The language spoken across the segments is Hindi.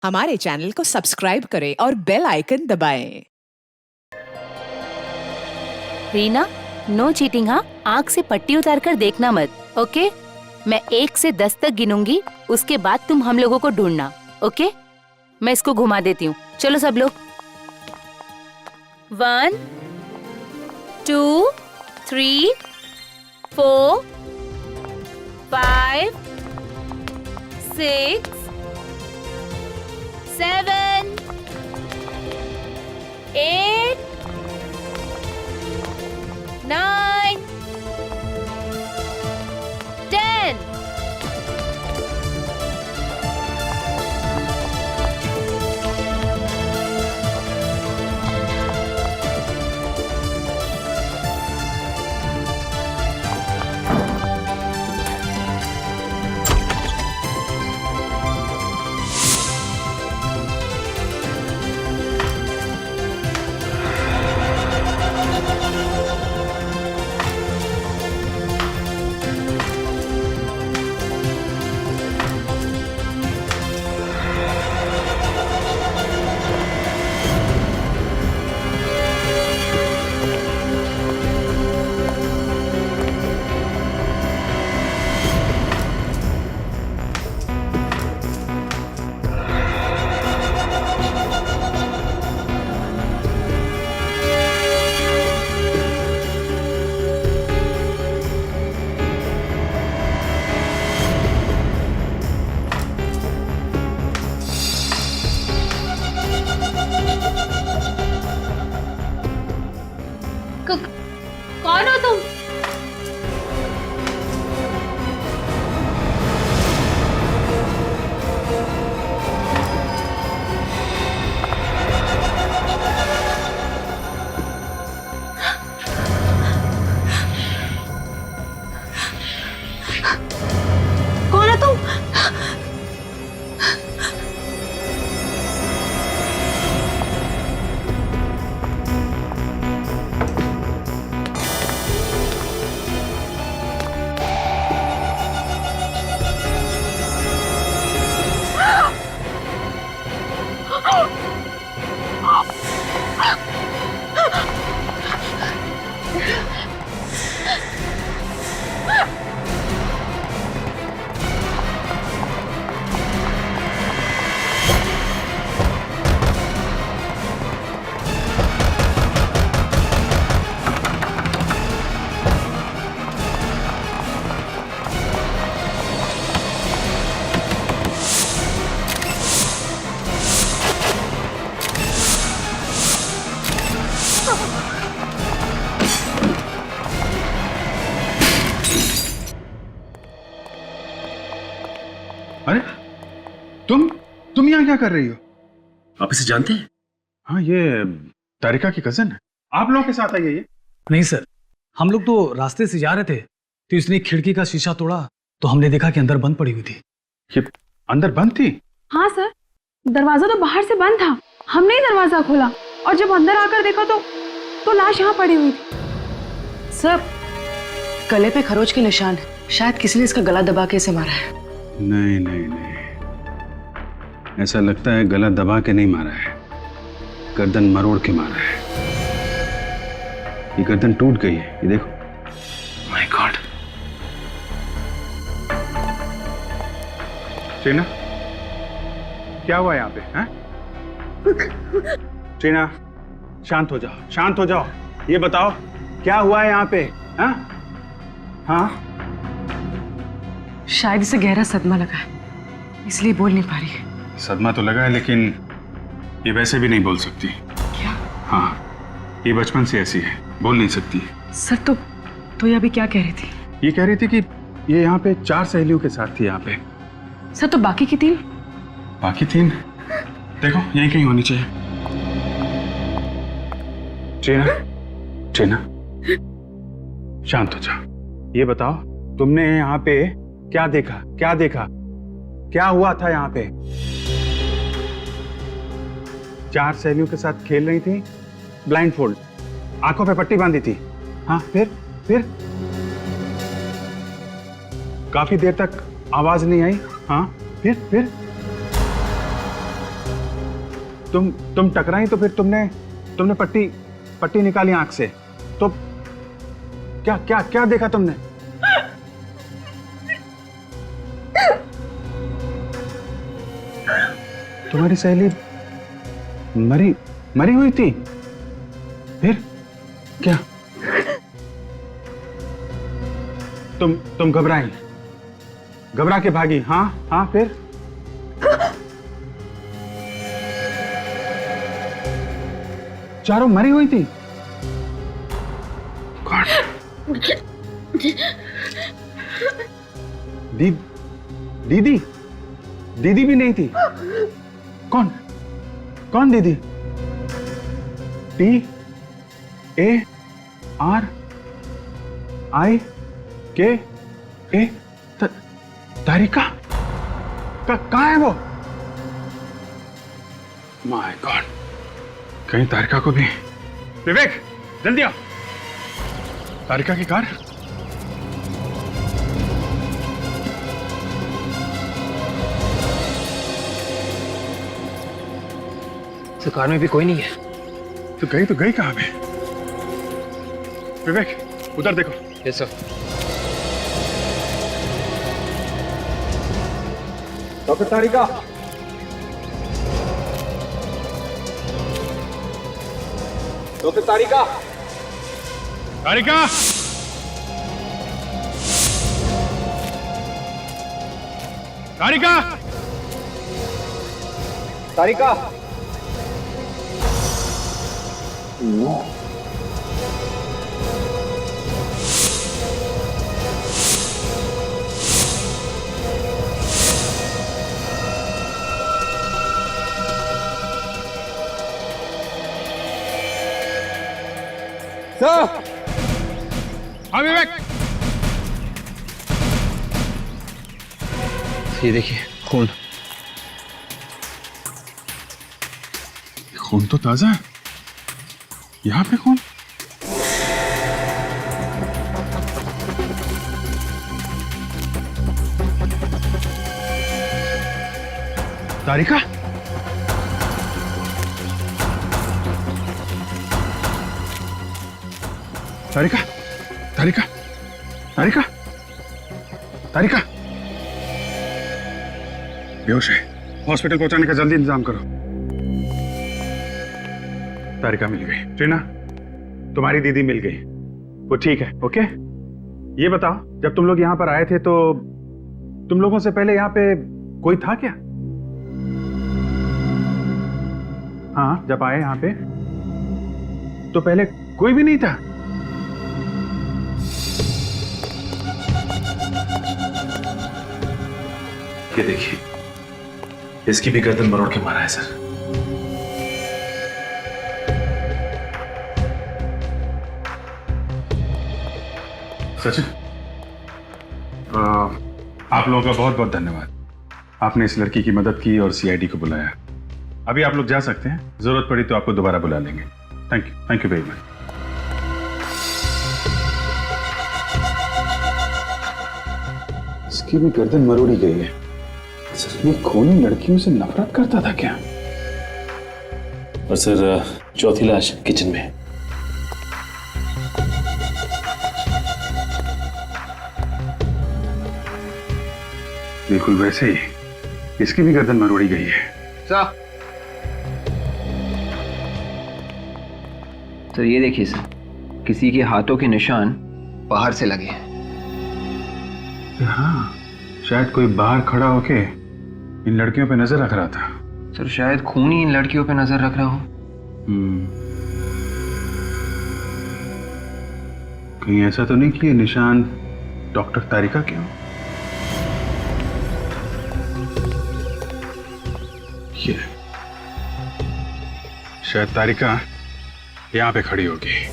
हमारे चैनल को सब्सक्राइब करें और बेल आइकन दबाएं। रीना, नो चीटिंग हाँ। आँख से पट्टी उतार कर देखना मत, ओके? मैं 1 से 10 तक गिनूंगी, उसके बाद तुम हम लोगों को ढूंढना, ओके? मैं इसको घुमा देती हूँ। चलो सब लोग। 1 2 3 4 5 6 7 8 9 10 कौन हो तुम? कौन हो तुम? अरे तुम यहाँ क्या कर रही हो? आप इसे जानते हैं? हाँ, ये तारिका की कजन है। आप लोगों के साथ आई है ये? नहीं सर, हम लोग तो रास्ते से जा रहे थे तो इसने खिड़की का शीशा तोड़ा तो हमने देखा कि अंदर बंद पड़ी हुई थी। ये अंदर बंद थी? हाँ सर, दरवाजा तो बाहर से बंद था, हमने ही दरवाजा खोला और जब अंदर आकर देखा तो लाश यहाँ पड़ी हुई थी। सर, गले पे खरोच के निशान है, शायद किसी ने इसका गला दबा के इसे मारा है। नहीं नहीं नहीं, ऐसा लगता है गला दबा के नहीं मारा है, गर्दन मरोड़ के मारा है। ये गर्दन टूट गई है, ये देखो। My God. टीना, क्या हुआ यहाँ पे? हैं? टीना, शांत हो जाओ, शांत हो जाओ। ये बताओ क्या हुआ है यहाँ पे? हाँ हाँ, शायद इसे गहरा सदमा लगा है, इसलिए बोल नहीं पा रही है। सदमा तो लगा है, लेकिन ये वैसे भी नहीं बोल सकती। क्या? हाँ, ये बचपन से ऐसी है, बोल नहीं सकती। सर तो ये अभी क्या कह रही थी? ये कह रही थी कि ये यहाँ पे 4 सहेलियों के साथ थी यहाँ पे। सर, तो बाकी की 3? बाकी 3 देखो यहीं कहीं होनी चाहिए। टीना, शांत हो जाओ। ये बताओ तुमने यहाँ पे क्या देखा? क्या हुआ था यहाँ पे? 4 सहेलियों के साथ खेल रही थी, ब्लाइंडफोल्ड, आंखों पे पट्टी बांधी थी। हाँ, फिर काफी देर तक आवाज नहीं आई। हाँ, फिर तुम टकराई तो फिर तुमने पट्टी निकाली आंख से, तो क्या क्या क्या देखा तुमने? तुम्हारी सहेली मरी हुई थी? फिर क्या? तुम घबराई, घबरा के भागी? हाँ हाँ, फिर? चारों मरी हुई थी? कौन? दीदी? दीदी भी नहीं थी? कौन दीदी? TARIKA? तारिका? कहाँ है वो? माय गॉड, कहीं तारिका को भी। विवेक, जल्दी आओ। तारिका की कार? तो कार में भी कोई नहीं है। तो गई कहाँ पे? विवेक, उधर देखो। Yes sir. डॉक्टर तारिका, डॉक्टर तारिका, तारिका, तारिका, तारिका। सर। हाँ विवेक, ये देखिए खून। खून तो ताजा है। यहाँ पे खून? तारिका? तारिका, तारिका, तारिका, तारिका बेहोश है। हॉस्पिटल पहुंचाने का जल्दी इंतजाम करो। तारिका मिल गई। ट्रीना, तुम्हारी दीदी मिल गई, वो ठीक है। ओके, ये बताओ, जब तुम लोग यहाँ पर आए थे तो तुम लोगों से पहले यहाँ पे कोई था क्या? हाँ, जब आए यहाँ पे तो पहले कोई भी नहीं था? ये देखिए, इसकी भी गर्दन मरोड़ के मारा है सर। सचिन, आप लोगों का बहुत बहुत धन्यवाद। आपने इस लड़की की मदद की और सीआईडी को बुलाया। अभी आप लोग जा सकते हैं, जरूरत पड़ी तो आपको दोबारा बुला लेंगे। Thank you very much. इसकी भी गर्दन मरोड़ी गई है। ये खूनी लड़कियों से नफरत करता था क्या? और सर, चौथी लाश किचन में। बिल्कुल वैसे ही इसकी भी गर्दन मरोड़ी गई है। सर ये देखिए सर, किसी के हाथों के निशान बाहर से लगे हैं। हाँ, शायद कोई बाहर खड़ा होके इन लड़कियों पे नजर रख रहा था। सर शायद खून ही इन लड़कियों पे नजर रख रहा हो। कहीं ऐसा तो नहीं कि ये निशान डॉक्टर तारिका के हो? ये शायद तारिका यहां पे खड़ी होगी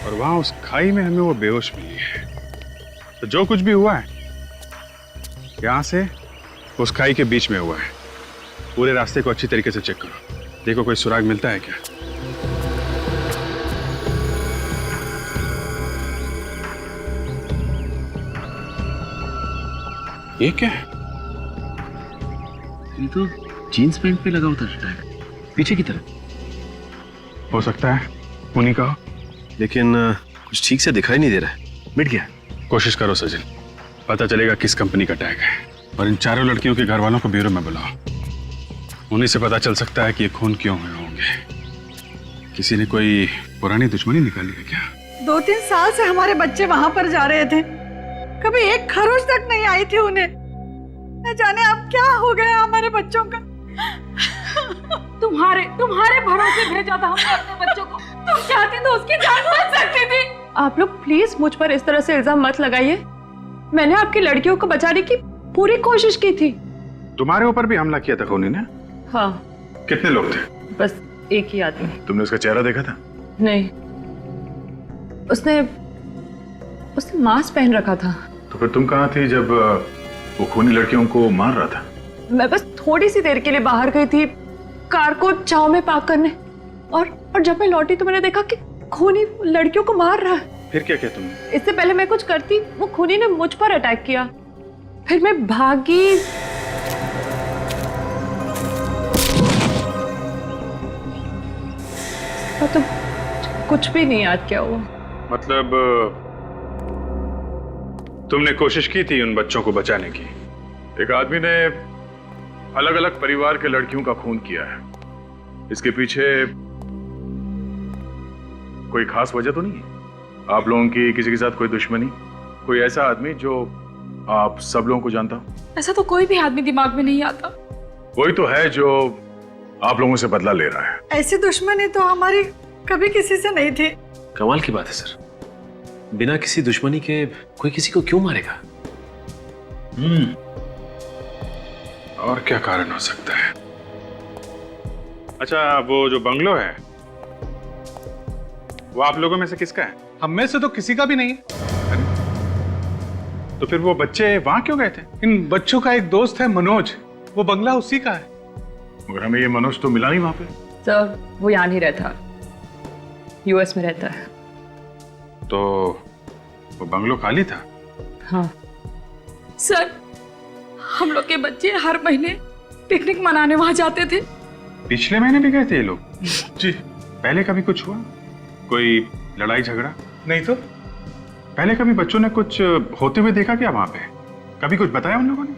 और वहां उस खाई में हमें वो बेहोश मिली है। तो जो कुछ भी हुआ है यहां से उस खाई के बीच में हुआ है। पूरे रास्ते को अच्छी तरीके से चेक करो, देखो कोई सुराग मिलता है क्या। ये क्या है? ये तो जीन्स पैंट पे लगा होता टैग, पीछे की तरफ। हो सकता है उन्हीं का हो, लेकिन कुछ ठीक से दिखाई नहीं दे रहा है। मिट गया। कोशिश करो सचिन, पता चलेगा किस कंपनी का टैग है। और इन चारों लड़कियों के घर वालों को ब्यूरो में बुलाओ, उन्हीं से पता चल सकता है कि ये खून क्यों हुए होंगे। किसी ने कोई पुरानी दुश्मनी निकाली है क्या? 2-3 साल से हमारे बच्चे वहां पर जा रहे थे, कभी एक खरोच तक नहीं आई थी उन्हें। न जाने अब क्या हो गया हमारे बच्चों का। तुम्हारे भरोसे भेजा था हमने अपने बच्चों को। तुम चाहती तो उसकी जान बच सकती थी। आप लोग प्लीज मुझ पर इस तरह से इल्जाम मत लगाइए। मैंने आपकी लड़कियों को बचाने की पूरी कोशिश की थी। तुम्हारे ऊपर भी हमला किया था खूनी ने? हाँ। कितने लोग थे? बस एक ही आदमी। तुमने उसका चेहरा देखा था? नहीं, उसने मास्क पहन रखा था। तो फिर तुम कहाँ थी जब वो खूनी लड़कियों को मार रहा था? मैं बस थोड़ी सी देर के लिए बाहर गई थी कार को छांव में पार्क करने, और जब मैं लौटी तो मैंने देखा कि खूनी लड़कियों को मार रहा है। फिर क्या किया तुमने? इससे पहले मैं कुछ करती, वो खूनी ने मुझ पर अटैक किया। फिर मैं भागी। तो कुछ भी नहीं याद क्या हुआ। मतलब तुमने कोशिश की थी उन बच्चों को बचाने की? एक आदमी ने अलग अलग परिवार के लड़कियों का खून किया है, इसके पीछे कोई खास वजह तो नहीं है? आप लोगों की किसी के साथ कोई दुश्मनी, कोई ऐसा आदमी जो आप सब लोगों को जानता हो? ऐसा तो कोई भी आदमी दिमाग में नहीं आता। वही तो है जो आप लोगों से बदला ले रहा है। ऐसी दुश्मनी तो हमारी कभी किसी से नहीं थी। कमाल की बात है सर, बिना किसी दुश्मनी के कोई किसी को क्यों मारेगा? और क्या कारण हो सकता है? अच्छा, वो जो बंगलो है वो आप लोगों में से किसका है? हम में से तो किसी का भी नहीं है। तो फिर वो बच्चे वहां क्यों गए थे? इन बच्चों का एक दोस्त है मनोज, वो बंगला उसी का है। मगर हमें ये मनोज तो मिला नहीं वहां पे। सर वो यहाँ नहीं रहता, यूएस में रहता है। तो वो बंगलो खाली था? हाँ सर, हम लोग के बच्चे हर महीने पिकनिक मनाने वहां जाते थे। पिछले महीने भी गए थे ये लोग? जी। पहले कभी कुछ हुआ? कोई लड़ाई झगड़ा? नहीं तो। पहले कभी बच्चों ने कुछ होते हुए देखा क्या वहां पे? कभी कुछ बताया उन लोगों ने?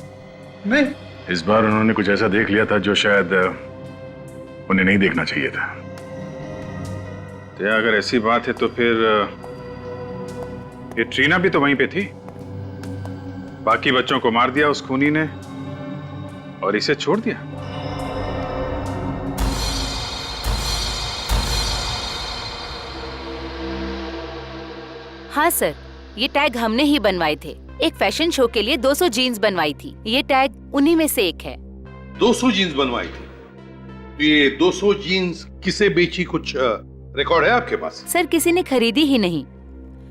नहीं। इस बार उन्होंने कुछ ऐसा देख लिया था जो शायद उन्हें नहीं देखना चाहिए था। तो अगर ऐसी बात है तो फिर ये ट्रीना भी तो वहीं पे थी। बाकी बच्चों को मार दिया उस खूनी ने और इसे छोड़ दिया। हाँ सर, ये टैग हमने ही बनवाए थे। एक फैशन शो के लिए 200 जीन्स बनवाई थी। ये टैग उन्हीं में से एक है। 200 जीन्स बनवाई थी? तो ये 200 जीन्स किसे बेची, कुछ रिकॉर्ड है आपके पास? सर किसी ने खरीदी ही नहीं,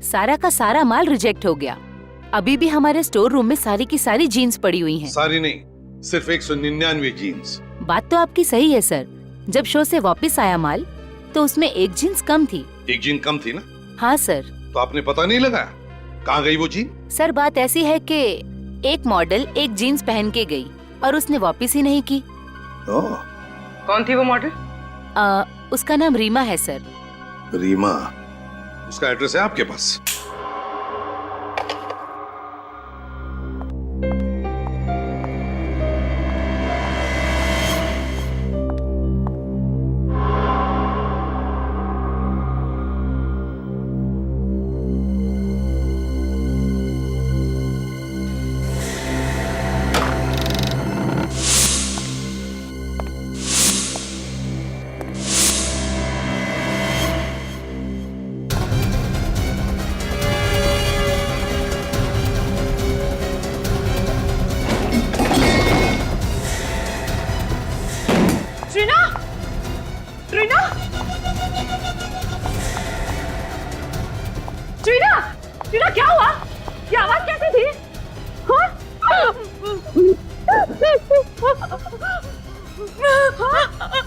सारा का सारा माल रिजेक्ट हो गया। अभी भी हमारे स्टोर रूम में सारी की सारी जीन्स पड़ी हुई हैं। सारी नहीं, सिर्फ 199 जीन्स। बात तो आपकी सही है सर। जब शो से वापस आया माल तो उसमें एक जीन्स कम थी। एक जीन कम थी ना? हाँ सर। तो आपने पता नहीं लगाया कहाँ गई वो जीन? सर बात ऐसी है कि एक मॉडल एक जीन्स पहन के गई और उसने वापस ही नहीं की। कौन थी वो मॉडल? उसका नाम रीमा है सर। रीमा? उसका एड्रेस है आपके पास? टीना क्या हुआ? ये आवाज कैसी थी?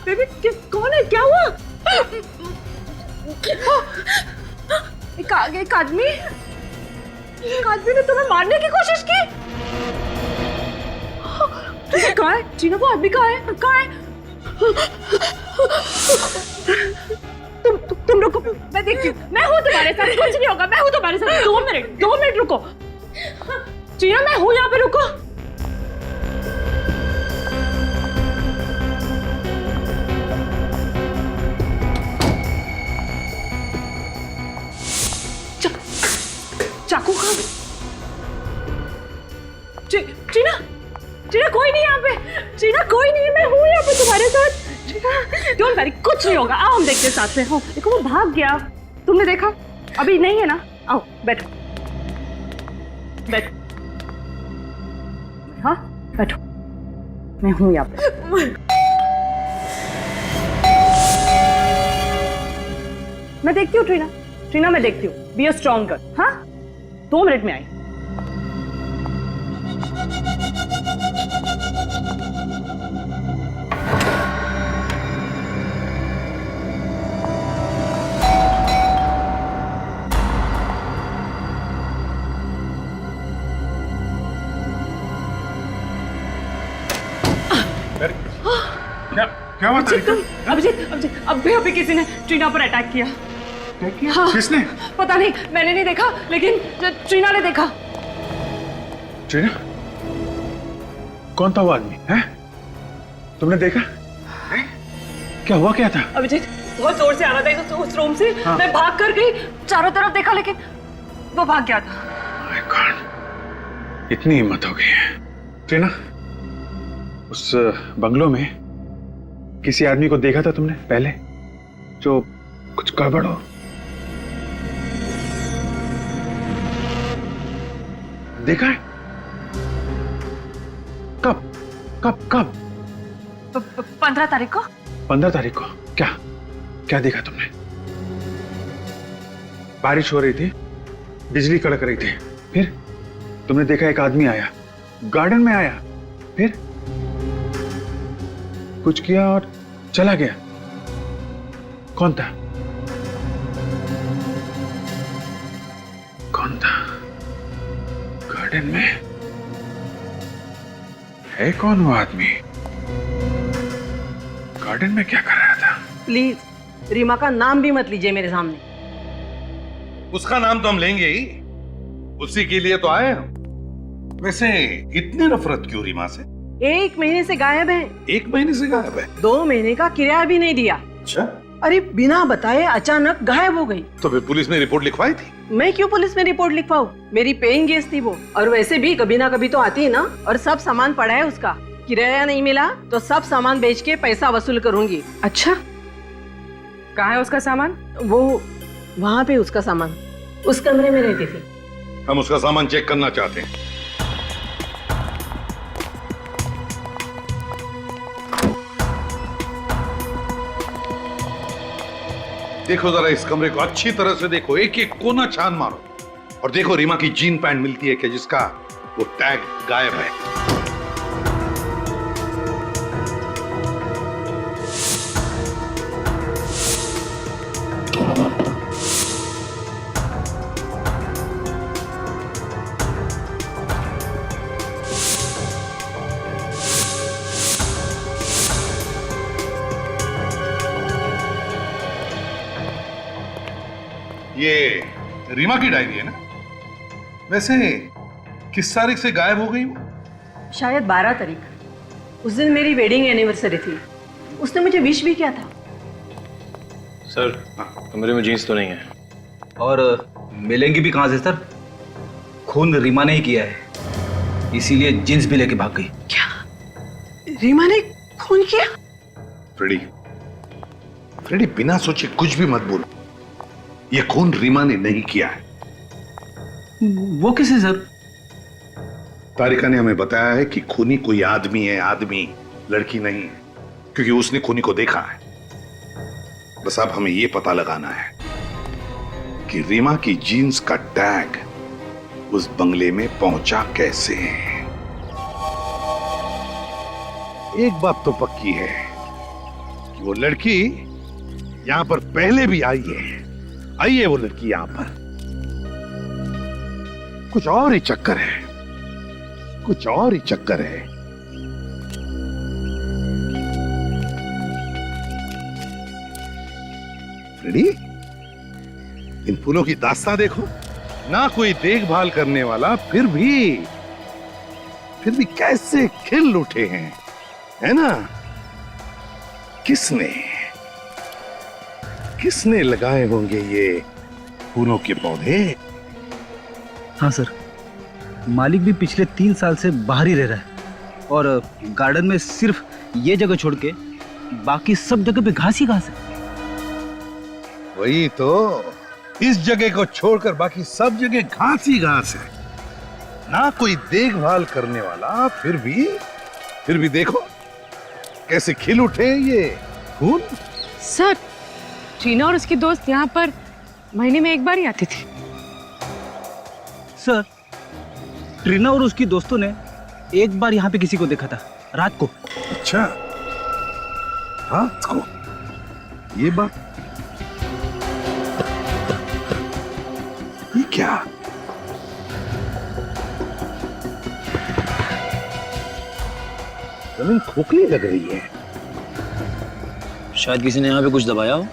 बेबी कौन है? क्या हुआ? एक आदमी ने तुम्हें मारने की कोशिश की। कहाँ है? जीना, वो आदमी कहाँ है? कहाँ है? तुम रुको, मैं देखती हूँ। मैं हूँ तुम्हारे साथ, कुछ नहीं होगा। मैं हूँ तुम्हारे साथ। 2 मिनट रुको। जीना, मैं हूँ यहाँ पे, रुको। चाकू कहाँ? जीना, जीना कोई नहीं यहाँ पे। जीना कोई नहीं, मैं हूँ यहाँ पे तुम्हारे साथ। जीना, डोंट वरी, कुछ नहीं होगा। आओ हम देखते हैं साथ में। हो, देखो वो भाग गया। तुमने देखा? अभी नहीं है ना? आओ बैठो, बैठो। हाँ बैठो, मैं हूँ यहाँ पे। मैं देखती हूँ ट्रीना, ट्रीना मैं देखती हूँ। Be a strong girl. हाँ 2 मिनट में आई। क्या हुआ तारिका? अभिजीत, अभी किसी ने ट्रीना पर अटैक किया। हाँ, किसने? पता नहीं, मैंने नहीं देखा, लेकिन ट्रीना ने देखा। ट्रीना? कौन था वो आदमी? हैं? तुमने देखा? क्या हुआ, क्या था? अभिजीत, बहुत जोर से आ रहा था उस रूम से। हाँ। मैं भाग कर गई, चारों तरफ देखा, लेकिन वो भाग गया था। My God, इतनी हिम्मत हो गई है। ट्रीना, उस बंगलों में किसी आदमी को देखा था तुमने पहले, जो कुछ गड़बड़ हो? देखा है? कब कब कब? 15 तारीख को। 15 तारीख को? क्या क्या देखा तुमने? बारिश हो रही थी, बिजली कड़क रही थी, फिर तुमने देखा एक आदमी आया, गार्डन में आया, फिर कुछ किया और चला गया। कौन था? कौन था? गार्डन में है कौन वो आदमी? गार्डन में क्या कर रहा था? प्लीज रीमा का नाम भी मत लीजिए मेरे सामने। उसका नाम तो हम लेंगे ही, उसी के लिए तो आए हम। वैसे इतनी नफरत क्यों रीमा से? 1 महीने से गायब है। 1 महीने से गायब है? 2 महीने का किराया भी नहीं दिया। अच्छा, अरे बिना बताए अचानक गायब हो गई। तो फिर पुलिस में रिपोर्ट लिखवाई थी? मैं क्यों पुलिस में रिपोर्ट लिखवाऊं? मेरी पेइंग गेस्ट थी वो, और वैसे भी कभी ना कभी तो आती है ना। और सब सामान पड़ा है उसका, किराया नहीं मिला तो सब सामान बेच के पैसा वसूल करूंगी। अच्छा, कहाँ है उसका सामान? वो वहाँ पे उसका सामान उस कमरे में रहती थी। हम उसका सामान चेक करना चाहते हैं। देखो जरा इस कमरे को अच्छी तरह से देखो, एक एक कोना छान मारो, और देखो रीमा की जीन पैंट मिलती है कि जिसका वो टैग गायब है। ये रीमा की डायरी है ना? वैसे किस तारीख से गायब हो गई वो? शायद 12 तारीख। उस दिन मेरी वेडिंग एनिवर्सरी थी, उसने मुझे विश भी किया था। सर कमरे में जीन्स तो नहीं है, और मिलेंगी भी कहां से सर? खून रीमा ने ही किया है, इसीलिए जीन्स भी लेके भाग गई। क्या रीमा ने खून किया? फ्रेडी, फ्रेडी बिना सोचे कुछ भी मत बोलो। ये खून रीमा ने नहीं किया है। वो किसे सर? तारिका ने हमें बताया है कि खूनी कोई आदमी है, आदमी, लड़की नहीं, क्योंकि उसने खूनी को देखा है। बस अब हमें यह पता लगाना है कि रीमा की जीन्स का टैग उस बंगले में पहुंचा कैसे। एक बात तो पक्की है कि वो लड़की यहां पर पहले भी आई है वो लड़की यहां पर। कुछ और ही चक्कर है, कुछ और ही चक्कर है। रेडी? इन फूलों की दास्तां देखो, ना कोई देखभाल करने वाला, फिर भी कैसे खिल उठे हैं, है ना? किसने लगाए होंगे ये फूलों के पौधे? हाँ सर, मालिक भी पिछले 3 साल से बाहर ही रह रहा है और गार्डन में सिर्फ ये जगह छोड़ के बाकी सब जगह पे घास ही घास है। वही तो, इस जगह को छोड़कर बाकी सब जगह घास ही घास है, ना कोई देखभाल करने वाला, फिर भी देखो कैसे खिल उठे ये फूल। सर, टीना और उसकी दोस्त यहाँ पर महीने में एक बार ही आती थी। सर, ट्रीना और उसकी दोस्तों ने एक बार यहाँ पे किसी को देखा था रात को। अच्छा, रात को? ये बात, ये क्या? जमीन खोखली लग रही है। शायद किसी ने यहाँ पे कुछ दबाया हो।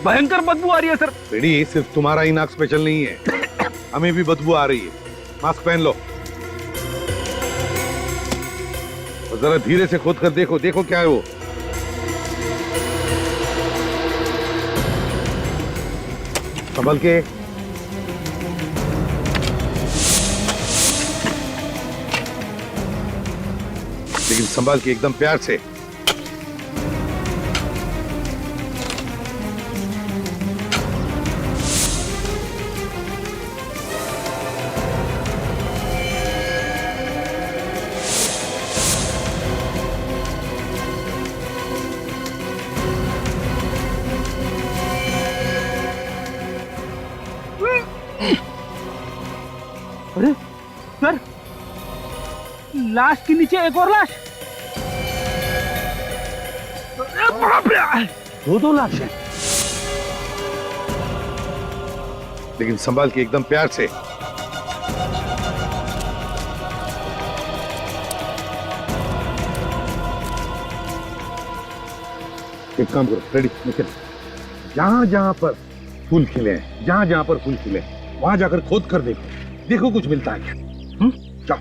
भयंकर बदबू आ रही है सर। बेड़ी, सिर्फ तुम्हारा ही नाक स्पेशल नहीं है, हमें भी बदबू आ रही है। मास्क पहन लो और जरा धीरे से खोद कर देखो, देखो क्या है वो। संभल के। लेकिन संभाल के, एकदम प्यार से। अरे सर, लाश के नीचे एक और लाश। दो लाश हैं। लेकिन संभाल के, एकदम प्यार से। एक काम करो, रेडी, निकल। जहां जहां पर फूल खिले हैं, जहां जहां पर फूल खिले हैं, वहां जाकर खोद कर देखो, देखो कुछ मिलता है क्या। जाओ।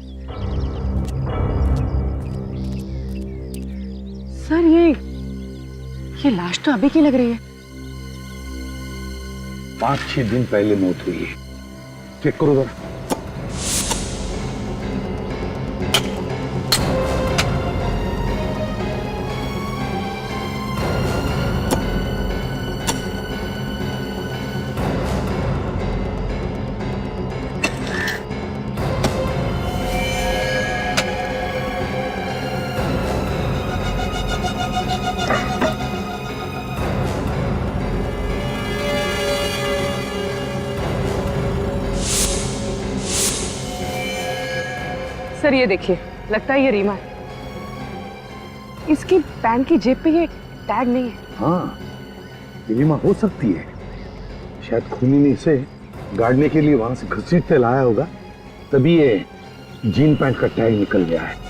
सर, ये लाश तो अभी की लग रही है। 5-6 दिन पहले मौत हुई है। चेक करो जरा। सर, ये देखिए, लगता है ये रीमा है। इसकी पैंट की जेब पे ये टैग नहीं है। हाँ, ये रीमा हो सकती है। शायद खूनी ने इसे गाड़ने के लिए वहां से घसीटते लाया होगा, तभी ये जीन पैंट का टैग निकल गया है।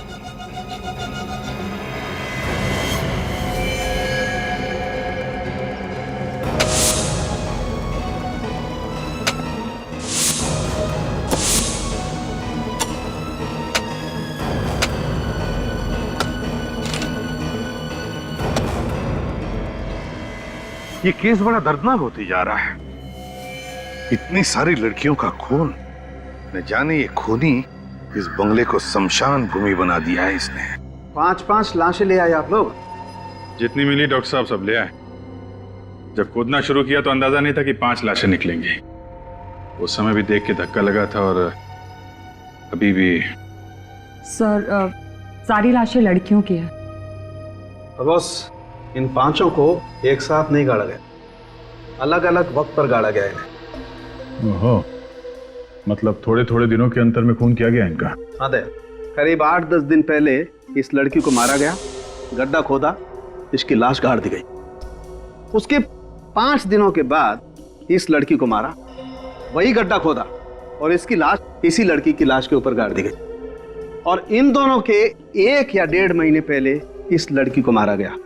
ये केस बड़ा दर्दनाक होती जा रहा है। इतनी सारी लड़कियों का खून, न जाने ये खूनी इस बंगले को शमशान भूमि बना दिया है इसने। 5-5 लाशें ले आए आप लोग? जितनी मिली डॉक्टर साहब सब ले आए। जब खोदना शुरू किया तो अंदाजा नहीं था कि 5 लाशें निकलेंगी। उस समय भी देख के धक्का लगा था और अभी भी। सर, सारी लाशें लड़कियों की है। बॉस, इन 5 को एक साथ नहीं गाड़ा गया। अलग अलग वक्त पर गाड़ा गया इन्हें। ओहो, मतलब थोड़े थोड़े दिनों के अंतर में खून किया गया इनका। हाँ दे, करीब 8-10 दिन पहले इस लड़की को मारा गया, गड्ढा खोदा, इसकी लाश गाड़ दी गई। उसके 5 दिनों के बाद इस लड़की को मारा, वही गड्ढा खोदा और इसकी लाश इसी लड़की की लाश के ऊपर गाड़ दी गई। और इन दोनों के 1 या 1.5 महीने पहले इस लड़की को मारा गया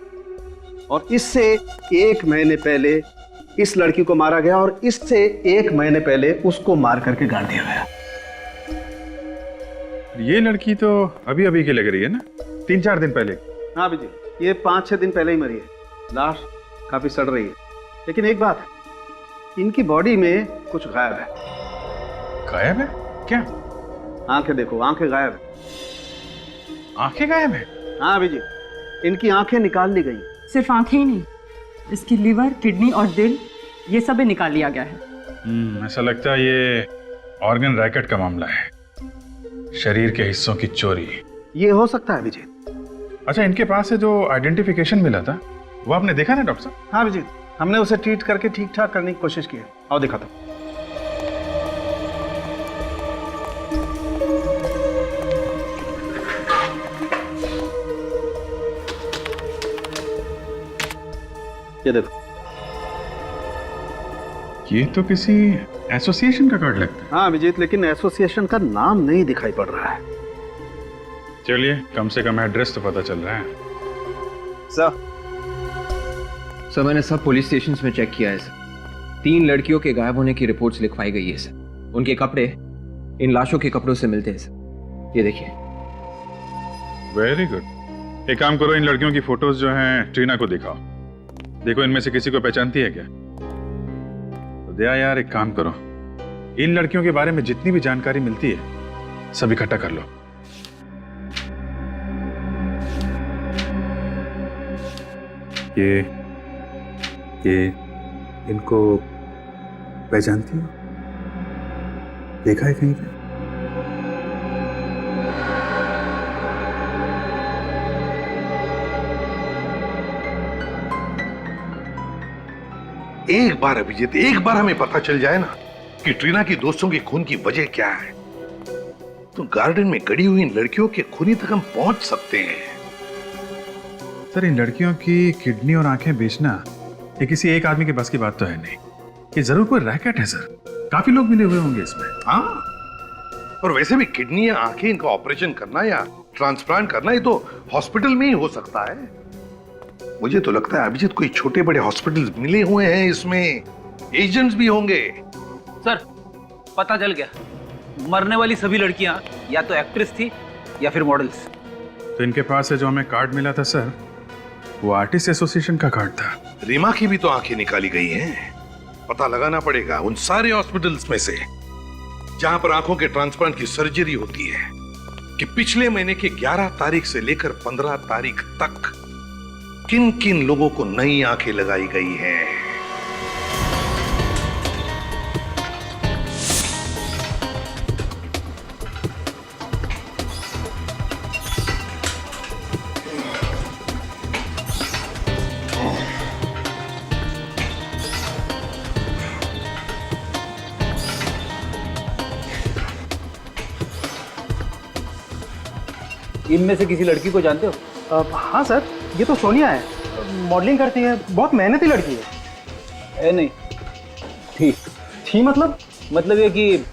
और इससे 1 महीने पहले इस लड़की को मारा गया और इससे 1 महीने पहले उसको मार करके गाड़ दिया गया। ये लड़की तो अभी अभी की लग रही है ना, 3-4 दिन पहले। हाँ जी, ये 5-6 दिन पहले ही मरी है, लाश काफी सड़ रही है। लेकिन एक बात है, इनकी बॉडी में कुछ गायब है। गायब है? क्या? आंखें देखो, आंखें गायब है। आंखें गायब है? हाँ अभी जी, इनकी आंखें निकाल ली गई। सिर्फ आंखें ही नहीं, इसकी लीवर, किडनी और दिल, ये सब भी निकाल लिया गया है। ऐसा लगता है ये ऑर्गन रैकेट का मामला है, शरीर के हिस्सों की चोरी। ये हो सकता है अभिजीत। अच्छा, इनके पास से जो आइडेंटिफिकेशन मिला था वो आपने देखा ना डॉक्टर साहब? हाँ अभिजीत, हमने उसे ट्रीट करके ठीक ठाक करने की कोशिश की है। आओ दिखाता हूं। ये देखो, ये तो किसी एसोसिएशन का कार्ड लगता है। हाँ अभिजीत, लेकिन एसोसिएशन का नाम नहीं दिखाई पड़ रहा है। चलिए, कम से कम एड्रेस तो पता चल रहा है। सर मैंने सब पुलिस स्टेशंस में चेक किया है सर। 3 लड़कियों के गायब होने की रिपोर्ट्स लिखवाई गई है सर। उनके कपड़े इन लाशों के कपड़ों से मिलते हैं सर। ये देखिए। Very good. एक काम करो, इन लड़कियों की फोटोज जो हैं ट्रीना को दिखाओ। देखो इनमें से किसी को पहचानती है क्या? तो दया यार, एक काम करो, इन लड़कियों के बारे में जितनी भी जानकारी मिलती है सब इकट्ठा कर लो। ये इनको पहचानती हो? देखा है कहीं पे? एक बार अभिजीत, एक बार हमें पता चल जाए ना कि ट्रीना की दोस्तों के खून की वजह क्या है, तो गार्डन में गड़ी हुई इन लड़कियों के खूनी तक हम पहुंच सकते हैं। सर, इन लड़कियों की किडनी और आंखें बेचना ये किसी एक आदमी के बस की बात तो है नहीं। ये जरूर कोई रैकेट है सर, काफी लोग मिले हुए होंगे इसमें। हाँ, और वैसे भी किडनी या आंखें इनका ऑपरेशन करना या ट्रांसप्लांट करना ये तो हॉस्पिटल में ही हो सकता है। मुझे तो लगता है अभिजीत कोई छोटे बड़े हॉस्पिटल मिले हुए हैं, इसमें एजेंट्स भी होंगे। सर पता चल गया, मरने वाली सभी लड़कियां या तो एक्ट्रेस थी या फिर मॉडल्स। तो इनके पास से जो हमें कार्ड मिला था सर, वो आर्टिस्ट एसोसिएशन का कार्ड था। रीमा की भी तो आंखें निकाली गई हैं। पता लगाना पड़ेगा उन सारे हॉस्पिटल्स में से जहां पर आंखों के ट्रांसप्लांट की सर्जरी होती है कि पिछले महीने के 11 तारीख से लेकर 15 तारीख तक किन किन लोगों को नई आंखें लगाई गई हैं। इनमें से किसी लड़की को जानते हो? हाँ सर, ये तो सोनिया है, मॉडलिंग करती है, बहुत मेहनती लड़की है। नहीं ठीक थी मतलब ये कि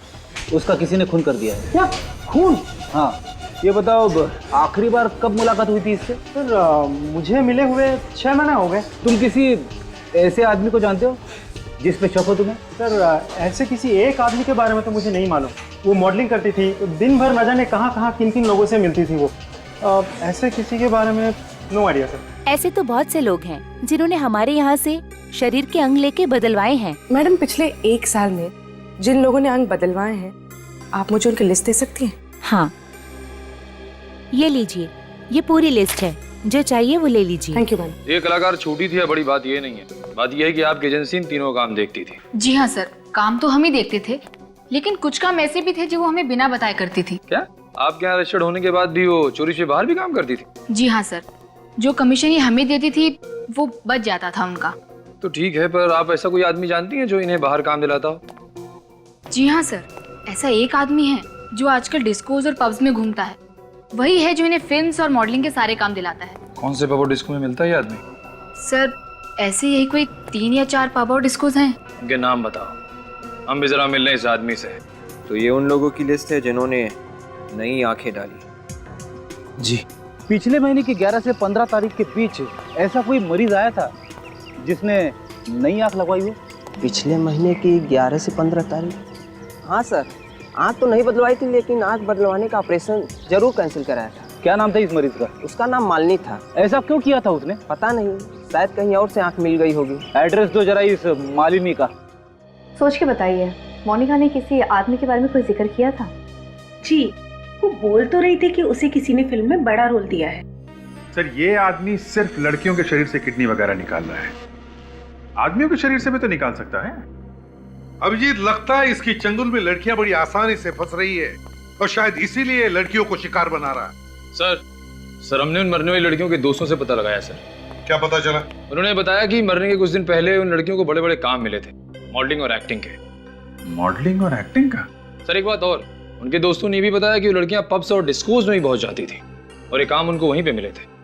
उसका किसी ने खून कर दिया है। क्या खून? हाँ, ये बताओ आखिरी बार कब मुलाकात हुई थी इससे? सर मुझे मिले हुए 6 महीने हो गए। तुम किसी ऐसे आदमी को जानते हो जिस पे शक हो तुम्हें? सर ऐसे किसी एक आदमी के बारे में तो मुझे नहीं मालूम। वो मॉडलिंग करती थी, तो दिन भर न जाने कहाँ कहाँ किन किन लोगों से मिलती थी वो। ऐसे किसी के बारे में नो आइडिया सर। ऐसे तो बहुत से लोग हैं जिन्होंने हमारे यहाँ से शरीर के अंग लेके बदलवाए हैं। मैडम, पिछले 1 साल में जिन लोगों ने अंग बदलवाए हैं, आप मुझे उनकी लिस्ट दे सकती हैं? हाँ, ये लीजिए, ये पूरी लिस्ट है, जो चाहिए वो ले लीजिए। Thank you ma'am. ये कलाकार छोटी थी या बड़ी, बात ये नहीं है। बात ये है कि आपकी एजेंसी इन तीनों काम देखती थी। जी हाँ सर, काम तो हम ही देखते थे, लेकिन कुछ काम ऐसे भी थे जो वो हमें बिना बताए करती थी। क्या आपके यहाँ रजिस्टर्ड होने के बाद भी वो चोरी से बाहर भी काम करती थी? जी हाँ सर, जो कमीशन ही हमें देती थी वो बच जाता था उनका। तो ठीक है, पर आप ऐसा कोई आदमी जानती हैं जो इन्हें बाहर काम दिलाता हो? जी हाँ सर, ऐसा एक आदमी है जो आजकल डिस्कोज और पब्स में घूमता है। वही है जो इन्हें फिल्म्स और मॉडलिंग के सारे काम दिलाता है। कौन से पब और डिस्को में मिलता है ये आदमी? सर ऐसे यही कोई 3 या 4 पब और डिस्कोज हैं। उनके नाम बताओ, हम भी जरा मिल रहे इस आदमी से। तो ये उन लोगों की लिस्ट है जिन्होंने नई आंखें डाली। जी, पिछले महीने की 11 से 15 तारीख के बीच ऐसा कोई मरीज आया था जिसने नई आंख लगवाई हो? पिछले महीने की 11 से 15 तारीख? हाँ सर, आंख तो नहीं बदलवाई थी, लेकिन आंख बदलवाने का ऑपरेशन जरूर कैंसिल कराया था। क्या नाम था इस मरीज का? उसका नाम मालिनी था। ऐसा क्यों किया था उसने? पता नहीं, शायद कहीं और से आंख मिल गई होगी। एड्रेस दो जरा इस मालिनी का। सोच के बताइए, मोनिका ने किसी आदमी के बारे में कोई जिक्र किया था? जी, वो बोल तो रही थी कि उसे किसी ने फिल्म में बड़ा रोल दिया है। सर, ये आदमी सिर्फ लड़कियों के शरीर से किडनी वगैरह निकाल रहा है, आदमियों के शरीर से भी तो निकाल सकता है। अभिजीत, लगता है इसकी चंगुल में लड़कियां बड़ी आसानी से फंस रही है और शायद इसीलिए लड़कियों को शिकार बना रहा है। सर हमने उन मरने वाली लड़कियों के दोस्तों से पता लगाया सर। क्या पता चला? उन्होंने बताया कि मरने के कुछ दिन पहले उन लड़कियों को बड़े बड़े काम मिले थे, मॉडलिंग और एक्टिंग के। मॉडलिंग और एक्टिंग का? सर एक बात और, उनके दोस्तों ने भी बताया कि वो लड़कियां पब्स और डिस्कोज में भी बहुत जाती थी और ये काम उनको वहीं पे मिले थे।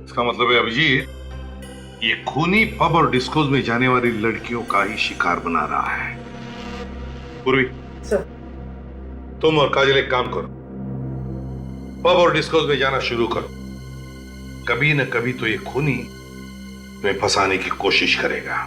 इसका मतलब है अभिजीत, ये खूनी पब और डिस्कोज में जाने वाली लड़कियों का ही शिकार बना रहा है। पूर्वी सर, तुम और काजल एक काम करो, पब और डिस्कोज में जाना शुरू करो। कभी न कभी तो ये खूनी तुम्हें फंसाने की कोशिश करेगा।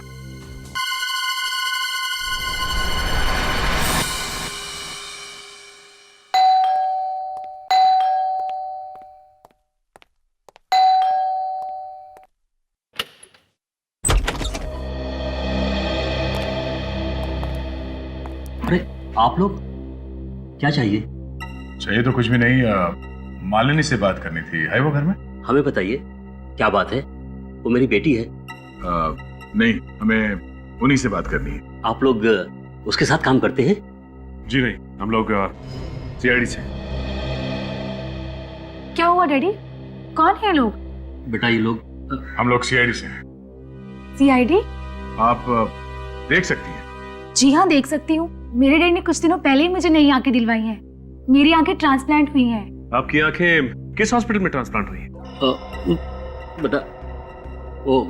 अरे आप लोग, क्या चाहिए? चाहिए तो कुछ भी नहीं, मालिनी से बात करनी थी। है वो घर में? हमें बताइए, क्या बात है? वो मेरी बेटी है। नहीं, हमें उन्हीं से बात करनी है। आप लोग उसके साथ काम करते हैं? जी नहीं, हम लोग सीआईडी से। क्या हुआ डैडी? कौन है लोग? बेटा ये लोग, हम लोग सीआईडी से हैं। सीआईडी? आप देख सकती हैं। जी हाँ, देख सकती हूँ। मेरे डैडी ने कुछ दिनों पहले ही मुझे नई आंखें दिलवाई हैं। मेरी आंखें ट्रांसप्लांट हुई हैं। आपकी आंखें किस हॉस्पिटल में ट्रांसप्लांट हुई है? बेटा वो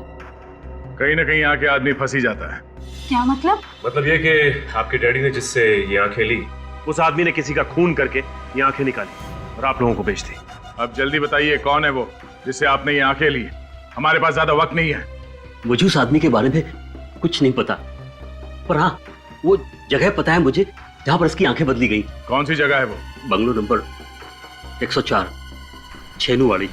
कहीं ना कहीं आके आदमी फंस ही जाता है। क्या मतलब? मतलब ये कि आपके डैडी ने जिससे ये आंखें ली, उस आदमी ने किसी का खून करके ये आंखें निकाली और आप लोगों को बेच दी। अब जल्दी बताइए, कौन है वो जिससे आपने ये आंखें ली? हमारे पास ज्यादा वक्त नहीं है। मुझे उस आदमी के बारे में कुछ नहीं पता, पर हाँ वो जगह पता है मुझे जहाँ पर इसकी आंखें बदली गई। कौन सी जगह है वो? बंगलो नंबर 104, छेनू वाली।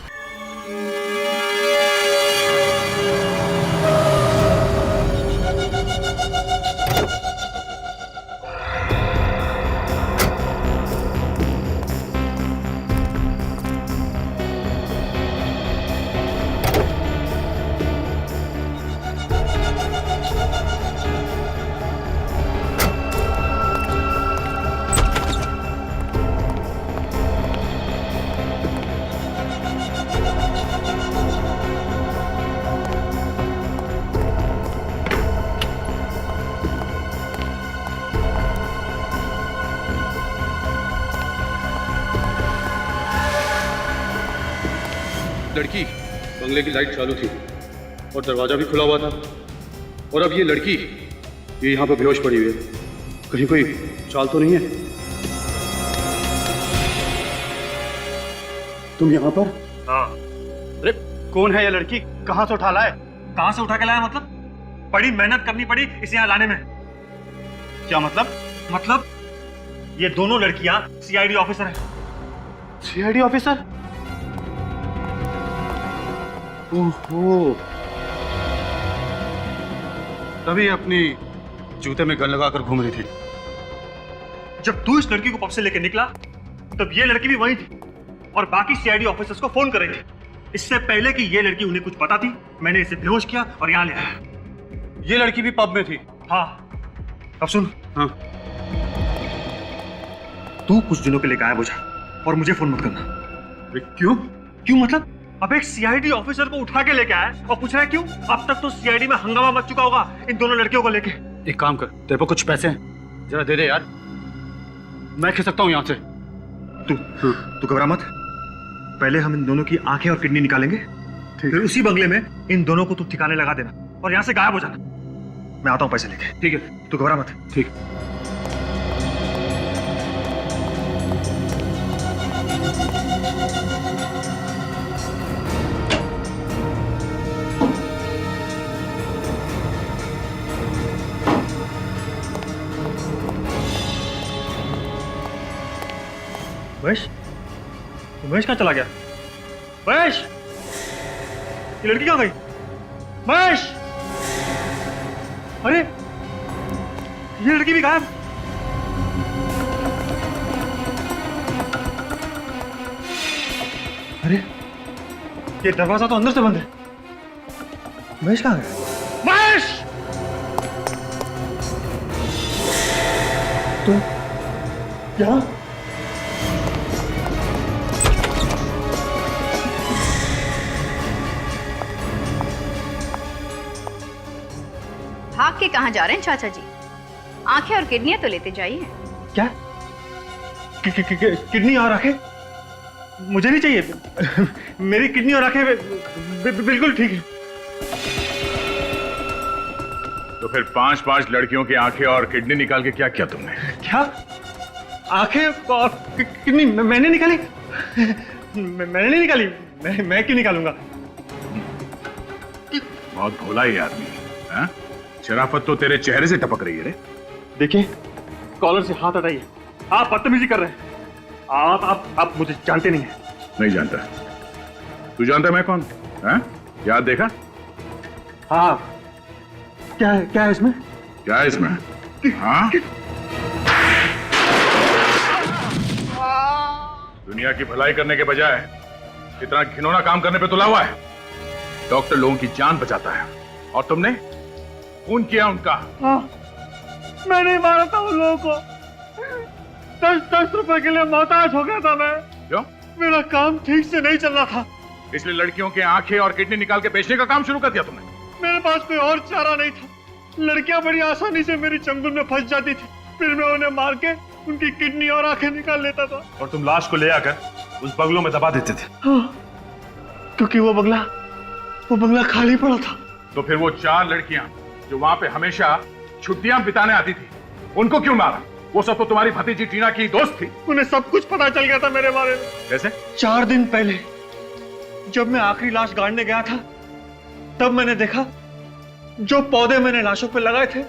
लड़की, बंगले की लाइट चालू थी और दरवाजा भी खुला हुआ था, और अब ये लड़की ये यहाँ पे बेहोश पड़ी हुई है। कहीं कोई चाल तो नहीं है? तुम यहाँ पर? हाँ। अरे कौन है ये लड़की? कहाँ से उठा लाए? कहाँ से उठा के लाया मतलब? बड़ी मेहनत करनी पड़ी इसे यहाँ लाने में। क्या मतलब? मतलब ये दोनों लड़कियां सीआईडी ऑफिसर हैं। CID officer? ओहो, तभी अपनी जूते में गन लगाकर घूम रही थी। जब तू इस लड़की को पब से लेकर निकला तब ये लड़की भी वहीं थी और बाकी सीआईडी ऑफिसर्स को फोन कर रही थी। इससे पहले कि ये लड़की उन्हें कुछ पता थी, मैंने इसे बेहोश किया और यहाँ ले आया। ये लड़की भी पब में थी? हाँ। अब सुन, हाँ। तू कुछ दिनों के लिए गायब हो जा और मुझे फोन मत करना। क्यों? क्यों मतलब? अब एक सीआईडी ऑफिसर को उठा के लेके आया और पूछ रहा है क्यों? अब तक तो सीआईडी में हंगामा मच चुका होगा इन दोनों लड़कियों को लेके। एक काम कर, तेरे पे कुछ पैसे हैं, जरा दे दे यार, मैं खिसकता हूँ यहाँ से। तू घबरा मत, पहले हम इन दोनों की आंखें और किडनी निकालेंगे, फिर उसी बंगले में इन दोनों को तू ठिकाने लगा देना और यहाँ से गायब हो जाना। मैं आता हूँ पैसे लेके। ठीक है, तू घबरा मत। ठीक। महेश, महेश कहाँ चला गया? महेश, ये लड़की कहाँ गई? महेश, अरे ये लड़की भी गायब। अरे ये दरवाजा तो अंदर से बंद है। महेश कहाँ गया? महेश, तो यहाँ भाग के कहाँ जा रहे हैं चाचा जी? आंखें और किडनियां तो लेते जाइए। क्या? किडनी और आंखें मुझे नहीं चाहिए। मेरी किडनी और आंखें बिल्कुल ठीक है। तो फिर 5-5 लड़कियों की आंखें और किडनी निकाल के क्या किया तुमने? क्या? आंखें और किडनी मैंने निकाली? मैंने नहीं निकाली। मैं क्यों निकालूंगा? बहुत भोला ये आदमी है। शराफत तो तेरे चेहरे से टपक रही है रे। देखिए, कॉलर से हाथ हटाइए। आप बदतमीजी कर रहे हैं। आप मुझे जानते नहीं हैं। नहीं जानता। तू जानता मैं कौन? हैं? याद देखा? हाँ। क्या है इसमें? क्या है इसमें? हाँ? दुनिया की भलाई करने के बजाय इतना घिनौना काम करने पे तुला हुआ है। डॉक्टर लोगों की जान बचाता है और तुमने खून किया उनका। हाँ, मैंने मारा था उन लोगों को। 10 रुपए के लिए मोहताज हो गया था मैं। क्यों? मेरा काम ठीक से नहीं चल रहा था, इसलिए लड़कियों के आंखें और किडनी निकाल के बेचने का काम शुरू कर दिया तुमने। मेरे पास कोई और चारा नहीं था। लड़कियां बड़ी आसानी से मेरी चंगुल में फंस जाती थी, फिर मैं उन्हें मार के उनकी किडनी और आंखें निकाल लेता था। और तुम लाश को ले आकर उस बंगलों में दबा देते थे। हाँ, क्योंकि वो बंगला खाली पड़ा था। तो फिर वो 4 लड़कियां जो वहां पे हमेशा छुट्टियां बिताने आती थी, उनको क्यों मारा? वो सब तो तुम्हारी भतीजी टीना की दोस्त थी। उन्हें सब कुछ पता चल गया था मेरे बारे में। कैसे? 4 दिन पहले जब मैं आखिरी लाश गाड़ने गया था, तब मैंने देखा जो पौधे मैंने लाशों पे लगाए थे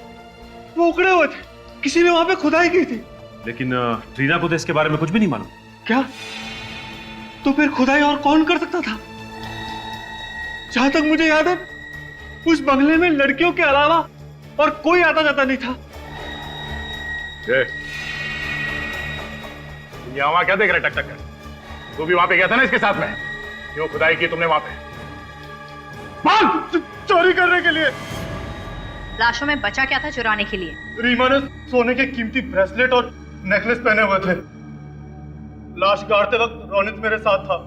वो उखड़े हुए थे। किसी ने वहां पे खुदाई की थी। लेकिन रीना को तो इसके बारे में कुछ भी नहीं मालूम। क्या? तो फिर खुदाई और कौन कर सकता था? जहां तक मुझे याद है, उस बंगले में लड़कियों के अलावा और कोई आता जाता नहीं था। तुम यहाँ क्या देख रहे टक टक कर? तू भी वहां पे गया था ना इसके साथ में? क्यों खुदाई की तुमने वहां पे? चोरी करने के लिए। लाशों में बचा क्या था चुराने के लिए? रीमा ने सोने के कीमती ब्रेसलेट और नेकलेस पहने हुए थे। लाश गाड़ते वक्त रोनित मेरे साथ था,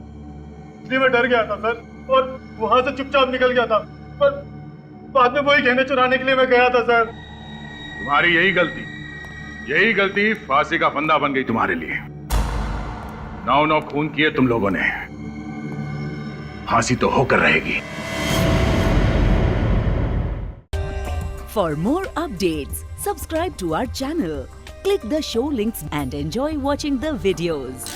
इसलिए मैं डर गया था सर, और वहां से चुपचाप निकल गया था। पर बाद में वही गहने चुराने के लिए मैं गया था सर। तुम्हारी यही गलती फांसी का फंदा बन गई तुम्हारे लिए। 9 खून किए तुम लोगों ने, फांसी तो होकर रहेगी। For more updates, subscribe to our channel, click the show links and enjoy watching the videos.